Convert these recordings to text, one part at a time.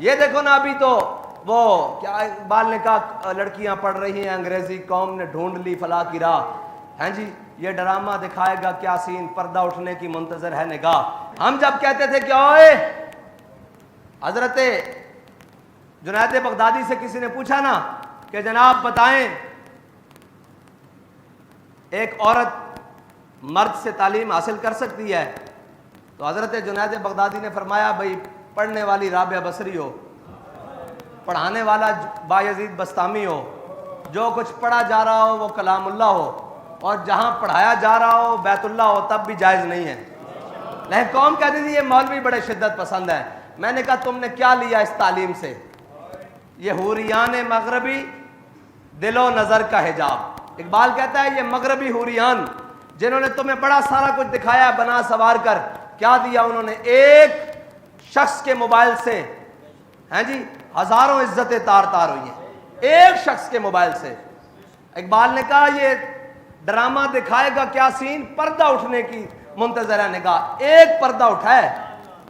یہ دیکھو نا ابھی تو وہ کیا اقبال نے کہا لڑکیاں پڑھ رہی ہیں انگریزی، قوم نے ڈھونڈ لی فلاح کی راہ. ہیں جی یہ ڈرامہ دکھائے گا کیا سین، پردہ اٹھنے کی منتظر ہے نگاہ. ہم جب کہتے تھے کہ اوئے حضرت جنید بغدادی سے کسی نے پوچھا نا کہ جناب بتائیں ایک عورت مرد سے تعلیم حاصل کر سکتی ہے، تو حضرت جنید بغدادی نے فرمایا بھائی پڑھنے والی رابعہ بصری ہو، پڑھانے والا بایزید بستامی ہو، جو کچھ پڑھا جا رہا ہو وہ کلام اللہ ہو، اور جہاں پڑھایا جا رہا ہو بیت اللہ ہو، تب بھی جائز نہیں ہے. لیکن قوم کہتی تھی یہ مولوی بڑے شدت پسند ہے. میں نے کہا تم نے کیا لیا اس تعلیم سے؟ یہ حوریان مغربی دل و نظر کا حجاب. اقبال کہتا ہے یہ مغربی حوریان جنہوں نے تمہیں بڑا سارا کچھ دکھایا بنا سوار کر، کیا دیا انہوں نے؟ ایک شخص کے موبائل سے ہیں جی ہزاروں عزتیں تار تار ہوئی ہیں، ایک شخص کے موبائل سے. اقبال نے کہا یہ ڈرامہ دکھائے گا کیا سین، پردہ اٹھنے کی منتظر ہے نگاہ. ایک پردہ اٹھائے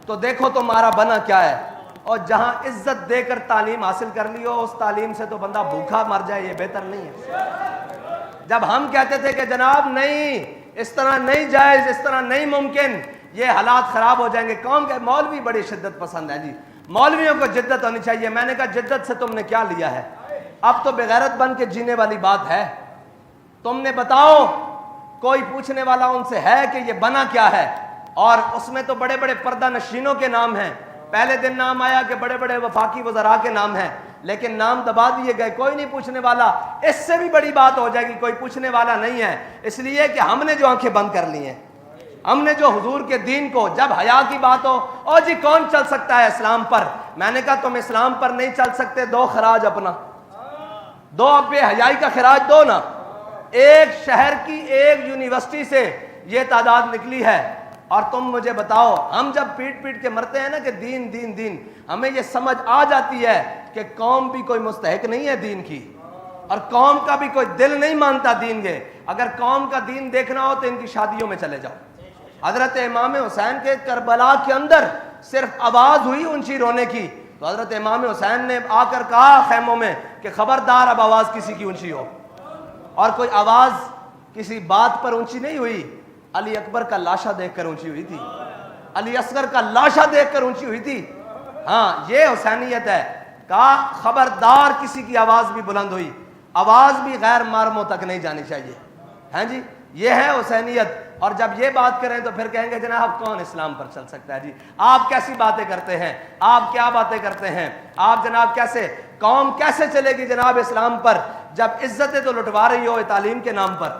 تو دیکھو تمہارا بنا کیا ہے. اور جہاں عزت دے کر تعلیم حاصل کر لی ہو، اس تعلیم سے تو بندہ بھوکا مر جائے، یہ بہتر نہیں ہے. جب ہم کہتے تھے کہ جناب نہیں اس طرح نہیں جائز، اس طرح نہیں ممکن، یہ حالات خراب ہو جائیں گے، قوم کے مولوی بڑی شدت پسند ہے جی، مولویوں کو جدت ہونی چاہیے. میں نے کہا جدت سے تم نے کیا لیا ہے؟ اب تو بغیرت بن کے جینے والی بات ہے. تم نے بتاؤ کوئی پوچھنے والا ان سے ہے کہ یہ بنا کیا ہے؟ اور اس میں تو بڑے بڑے پردہ نشینوں کے نام ہیں. پہلے دن نام آیا کہ بڑے بڑے وفاقی وزراء کے نام ہیں، لیکن نام دبا دیے گئے، کوئی نہیں پوچھنے والا. اس سے بھی بڑی بات ہو جائے گی کوئی پوچھنے والا نہیں ہے، اس لیے کہ ہم نے جو آنکھیں بند کر لی ہیں، ہم نے جو حضور کے دین کو، جب حیا کی بات ہو او جی کون چل سکتا ہے اسلام پر، میں نے کہا تم اسلام پر نہیں چل سکتے، دو خراج اپنا، دو بے حیائی کا خراج دو نا. ایک شہر کی ایک یونیورسٹی سے یہ تعداد نکلی ہے، اور تم مجھے بتاؤ ہم جب پیٹ پیٹ کے مرتے ہیں نا کہ دین دین دین، ہمیں یہ سمجھ آ جاتی ہے کہ قوم بھی کوئی مستحق نہیں ہے دین کی، اور قوم کا بھی کوئی دل نہیں مانتا دین کے. اگر قوم کا دین دیکھنا ہو تو ان کی شادیوں میں چلے جاؤ. حضرت امام حسین کے کربلا کے اندر صرف آواز ہوئی اونچی رونے کی، تو حضرت امام حسین نے آ کر کہا خیموں میں کہ خبردار اب آواز کسی کی اونچی ہو. اور کوئی آواز کسی بات پر اونچی نہیں ہوئی، علی اکبر کا لاشا دیکھ کر اونچی ہوئی تھی، علی اصغر کا لاشا دیکھ کر اونچی ہوئی تھی. ہاں یہ حسینیت ہے. کہا خبردار کسی کی آواز بھی بلند ہوئی، آواز بھی غیر محرموں تک نہیں جانی چاہیے. ہیں جی یہ ہے حسینیت. اور جب یہ بات کریں تو پھر کہیں گے جناب کون اسلام پر چل سکتا ہے؟ جی آپ کیسی باتیں کرتے ہیں، آپ کیا باتیں کرتے ہیں، آپ جناب کیسے، قوم کیسے چلے گی جناب اسلام پر جب عزتیں تو لٹوا رہی ہو تعلیم کے نام پر،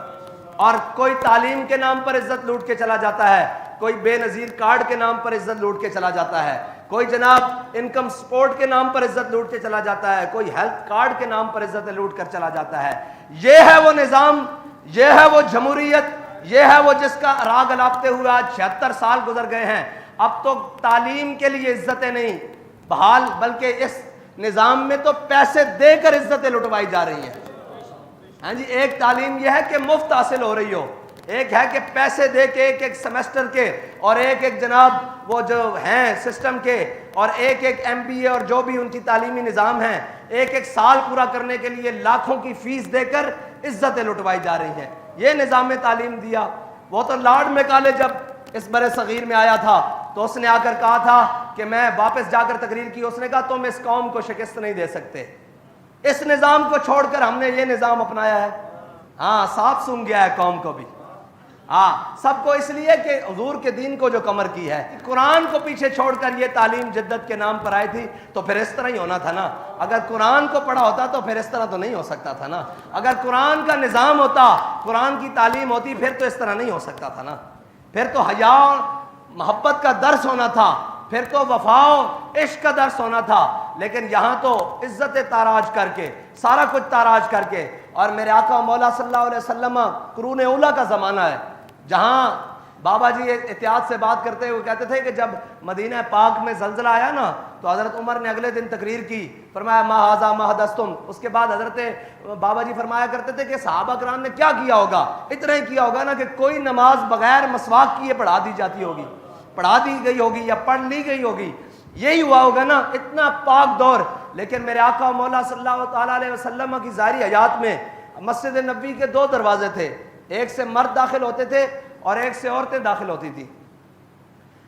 اور کوئی تعلیم کے نام پر عزت لوٹ کے چلا جاتا ہے، کوئی بے نظیر کارڈ کے نام پر عزت لوٹ کے چلا جاتا ہے، کوئی جناب انکم سپورٹ کے نام پر عزت لوٹ کے چلا جاتا ہے، کوئی ہیلتھ کارڈ کے نام پر عزت لوٹ کر چلا جاتا ہے. یہ ہے وہ نظام، یہ ہے وہ جمہوریت، یہ ہے وہ جس کا راگ الاپتے ہوئے آج 76 سال گزر گئے ہیں. اب تو تعلیم کے لیے عزتیں نہیں بحال، بلکہ اس نظام میں تو پیسے دے کر عزتیں لٹوائی جا رہی ہیں. ہاں جی ایک تعلیم یہ ہے کہ مفت حاصل ہو رہی ہو، ایک ہے کہ پیسے دے کے ایک ایک سیمسٹر کے، اور ایک ایک جناب وہ جو ہیں سسٹم کے، اور ایک ایک MBA اور جو بھی ان کی تعلیمی نظام ہیں، ایک ایک سال پورا کرنے کے لیے لاکھوں کی فیس دے کر عزتیں لٹوائی جا رہی ہیں. یہ نظام تعلیم دیا. وہ تو لارڈ میکالے جب اس بر صغیر میں آیا تھا تو اس نے آ کر کہا تھا کہ میں واپس جا کر تقریر کی، اس نے کہا تم اس قوم کو شکست نہیں دے سکتے، اس نظام کو چھوڑ کر ہم نے یہ نظام اپنایا ہے. ہاں صاف سن گیا ہے قوم کو بھی، ہاں سب کو، اس لیے کہ حضور کے دین کو جو کمر کی ہے، قرآن کو پیچھے چھوڑ کر یہ تعلیم جدت کے نام پر آئی تھی. تو پھر اس طرح ہی ہونا تھا نا. اگر قرآن کو پڑھا ہوتا تو پھر اس طرح تو نہیں ہو سکتا تھا نا. اگر قرآن کا نظام ہوتا، قرآن کی تعلیم ہوتی، پھر تو اس طرح نہیں ہو سکتا تھا نا. پھر تو حیا اور محبت کا درس ہونا تھا، پھر تو وفا و عشق کا درس ہونا تھا. لیکن یہاں تو عزت تاراج کر کے، سارا کچھ تاراج کر کے. اور میرے آقا مولا صلی اللہ علیہ وسلم، قرون اولیٰ کا زمانہ ہے جہاں بابا جی احتیاط سے بات کرتے ہوئے کہتے تھے کہ جب مدینہ پاک میں زلزلہ آیا نا تو حضرت عمر نے اگلے دن تقریر کی، فرمایا ما ھذا ما حدثتم. اس کے بعد حضرت بابا جی فرمایا کرتے تھے کہ صحابہ کرام نے کیا کیا ہوگا؟ اتنا ہی کیا ہوگا نا کہ کوئی نماز بغیر مسواک کیے پڑھا دی جاتی ہوگی، پڑھا دی گئی ہوگی یا پڑھ لی گئی ہوگی. یہی ہوا ہوگا نا، اتنا پاک دور. لیکن میرے آقا و مولا صلی اللہ تعالیٰ علیہ وسلم کی ظاہری حیات میں مسجد نبوی کے 2 دروازے تھے، ایک سے مرد داخل ہوتے تھے اور ایک سے عورتیں داخل ہوتی تھی.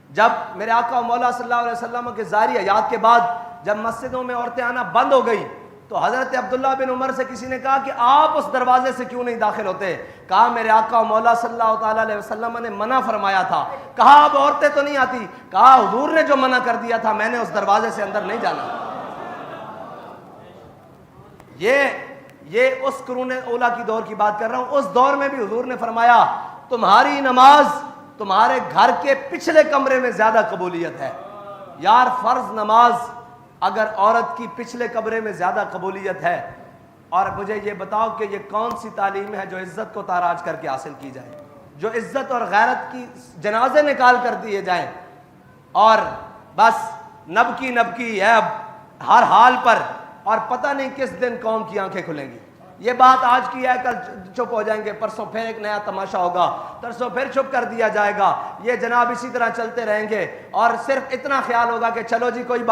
جب میرے آقا و مولا صلی اللہ علیہ وسلم کے ظاہری حیات کے بعد جب مسجدوں میں عورتیں آنا بند ہو گئی تو حضرت عبداللہ بن عمر سے کسی نے کہا کہ آپ اس دروازے سے کیوں نہیں داخل ہوتے؟ کہا میرے آقا و مولا صلی اللہ تعالیٰ علیہ وسلم نے منع فرمایا تھا. کہا اب عورتیں تو نہیں آتی؟ کہا حضور نے جو منع کر دیا تھا میں نے اس دروازے سے اندر نہیں جانا. یہ اس قرون اولا کی دور کی بات کر رہا ہوں. اس دور میں بھی حضور نے فرمایا تمہاری نماز تمہارے گھر کے پچھلے کمرے میں زیادہ قبولیت ہے. یار فرض نماز اگر عورت کی پچھلے کمرے میں زیادہ قبولیت ہے، اور مجھے یہ بتاؤ کہ یہ کون سی تعلیم ہے جو عزت کو تاراج کر کے حاصل کی جائے، جو عزت اور غیرت کی جنازے نکال کر دیے جائیں اور بس نبکی ہے اب ہر حال پر، اور پتہ نہیں کس دن قوم کی آنکھیں کھلیں گی. یہ بات آج کی ہے، کل چپ ہو جائیں گے، پرسوں پھر ایک نیا تماشا ہوگا، ترسوں پھر چپ کر دیا جائے گا. یہ جناب اسی طرح چلتے رہیں گے اور صرف اتنا خیال ہوگا کہ چلو جی کوئی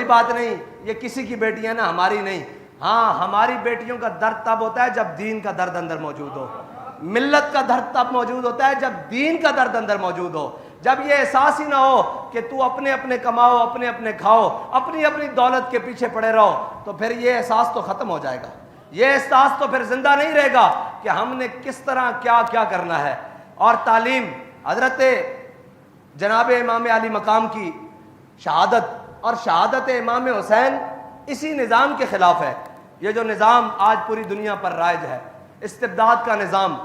بات نہیں، یہ کسی کی بیٹی ہے نا، ہماری نہیں. ہاں ہماری بیٹیوں کا درد تب ہوتا ہے جب دین کا درد اندر موجود ہو. ملت کا درد تب موجود ہوتا ہے جب دین کا درد اندر موجود ہو. جب یہ احساس ہی نہ ہو کہ تو اپنے کماؤ، اپنے کھاؤ، اپنی دولت کے پیچھے پڑے رہو، تو پھر یہ احساس تو ختم ہو جائے گا. یہ احساس تو پھر زندہ نہیں رہے گا کہ ہم نے کس طرح کیا کرنا ہے. اور تعلیم حضرت جناب امام علی مقام کی شہادت اور شہادت امام حسین اسی نظام کے خلاف ہے. یہ جو نظام آج پوری دنیا پر رائج ہے، استبداد کا نظام،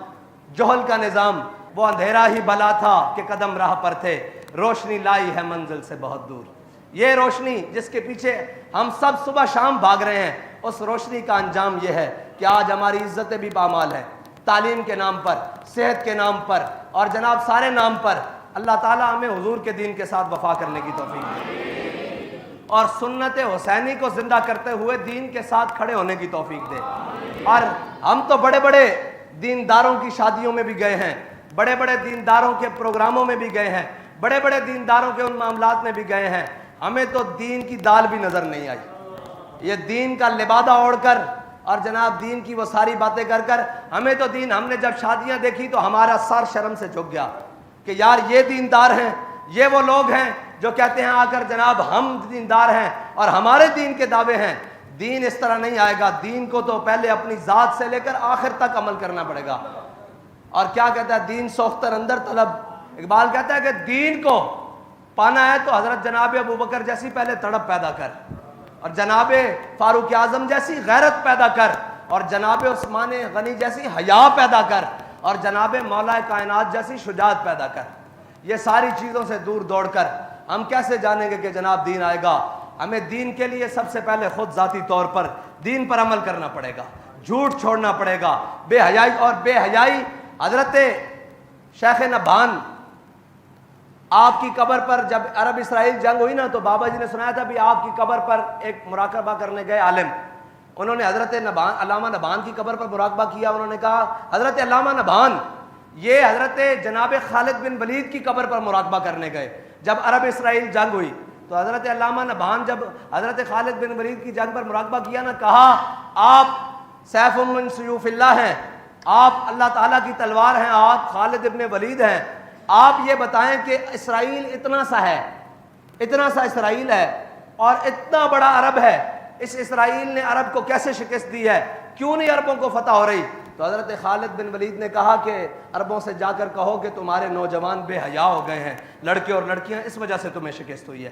جہل کا نظام، وہ اندھیرا ہی بلا تھا کہ قدم راہ پر تھے، روشنی لائی ہے منزل سے بہت دور. یہ روشنی جس کے پیچھے ہم سب صبح شام بھاگ رہے ہیں، اس روشنی کا انجام یہ ہے کہ آج ہماری عزتیں بھی پامال ہیں. تعلیم کے نام پر، صحت کے نام پر اور جناب سارے نام پر. اللہ تعالیٰ ہمیں حضور کے دین کے ساتھ وفا کرنے کی توفیق دے اور سنت حسینی کو زندہ کرتے ہوئے دین کے ساتھ کھڑے ہونے کی توفیق دے. اور ہم تو بڑے بڑے دینداروں کی شادیوں میں بھی گئے ہیں، بڑے بڑے دینداروں کے پروگراموں میں بھی گئے ہیں، بڑے بڑے دینداروں کے ان معاملات میں بھی گئے ہیں. ہمیں تو دین کی دال بھی نظر نہیں آئی. یہ دین کا لبادہ اوڑھ کر اور جناب دین کی وہ ساری باتیں کر ہمیں تو دین، ہم نے جب شادیاں دیکھی تو ہمارا سر شرم سے جھک گیا کہ یار یہ دیندار ہیں، یہ وہ لوگ ہیں جو کہتے ہیں آ کر جناب ہم دیندار ہیں اور ہمارے دین کے دعوے ہیں. دین اس طرح نہیں آئے گا. دین کو تو پہلے اپنی ذات سے لے کر آخر تک عمل کرنا پڑے گا. اور کیا کہتا ہے دین سوختر اندر طلب. اقبال کہتا ہے کہ دین کو پانا ہے تو حضرت جناب ابو بکر جیسی پہلے تڑپ پیدا کر، اور جناب فاروق اعظم جیسی غیرت پیدا کر، اور جناب عثمان غنی جیسی حیا پیدا کر، اور جناب مولا کائنات جیسی شجاعت پیدا کر. یہ ساری چیزوں سے دور دوڑ کر ہم کیسے جانیں گے کہ جناب دین آئے گا؟ ہمیں دین کے لیے سب سے پہلے خود ذاتی طور پر دین پر عمل کرنا پڑے گا، جھوٹ چھوڑنا پڑے گا، بے حیائی. اور بے حیائی حضرت شیخ نبھان آپ کی قبر پر جب عرب اسرائیل جنگ ہوئی نا تو بابا جی نے سنایا تھا بھی آپ کی قبر پر ایک مراقبہ کرنے گئے عالم، انہوں نے حضرت نبھان علامہ نبھان کی قبر پر مراقبہ کیا. انہوں نے کہا حضرت علامہ نبھان یہ حضرت جناب خالد بن ولید کی قبر پر مراقبہ کرنے گئے جب عرب اسرائیل جنگ ہوئی. تو حضرت علامہ نبھان جب حضرت خالد بن ولید کی جنگ پر مراقبہ کیا نا، کہا آپ سیف من سیوف اللہ ہیں، آپ اللہ تعالیٰ کی تلوار ہیں، آپ خالد ابن ولید ہیں. آپ یہ بتائیں کہ اسرائیل اتنا سا اسرائیل ہے اور اتنا بڑا عرب ہے، اس اسرائیل نے عرب کو کیسے شکست دی ہے؟ کیوں نہیں عربوں کو فتح ہو رہی؟ تو حضرت خالد بن ولید نے کہا کہ عربوں سے جا کر کہو کہ تمہارے نوجوان بے حیا ہو گئے ہیں، لڑکے اور لڑکیاں، اس وجہ سے تمہیں شکست ہوئی ہے.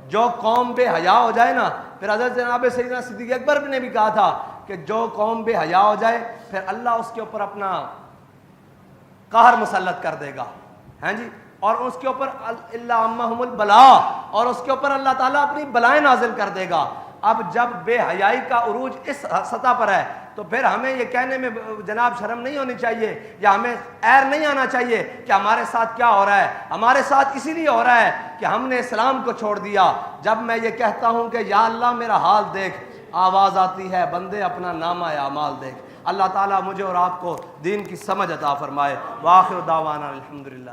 جو قوم بے حیا ہو جائے نا، پھر حضرت جناب سیدنا صدیق اکبر نے بھی کہا تھا کہ جو قوم بے حیا ہو جائے پھر اللہ اس کے اوپر اپنا قہر مسلط کر دے گا. ہاں جی، اور اس کے اوپر اللہ عمہم البلا، اور اس کے اوپر اللہ تعالیٰ اپنی بلائیں نازل کر دے گا. اب جب بے حیائی کا عروج اس سطح پر ہے تو پھر ہمیں یہ کہنے میں جناب شرم نہیں ہونی چاہیے یا ہمیں عیر نہیں آنا چاہیے کہ ہمارے ساتھ کیا ہو رہا ہے. ہمارے ساتھ اسی لیے ہو رہا ہے کہ ہم نے اسلام کو چھوڑ دیا. جب میں یہ کہتا ہوں کہ یا اللہ میرا حال دیکھ، آواز آتی ہے بندے اپنا نامہ اعمال دیکھ. اللہ تعالیٰ مجھے اور آپ کو دین کی سمجھ عطا فرمائے. وآخر دعوانا الحمدللہ.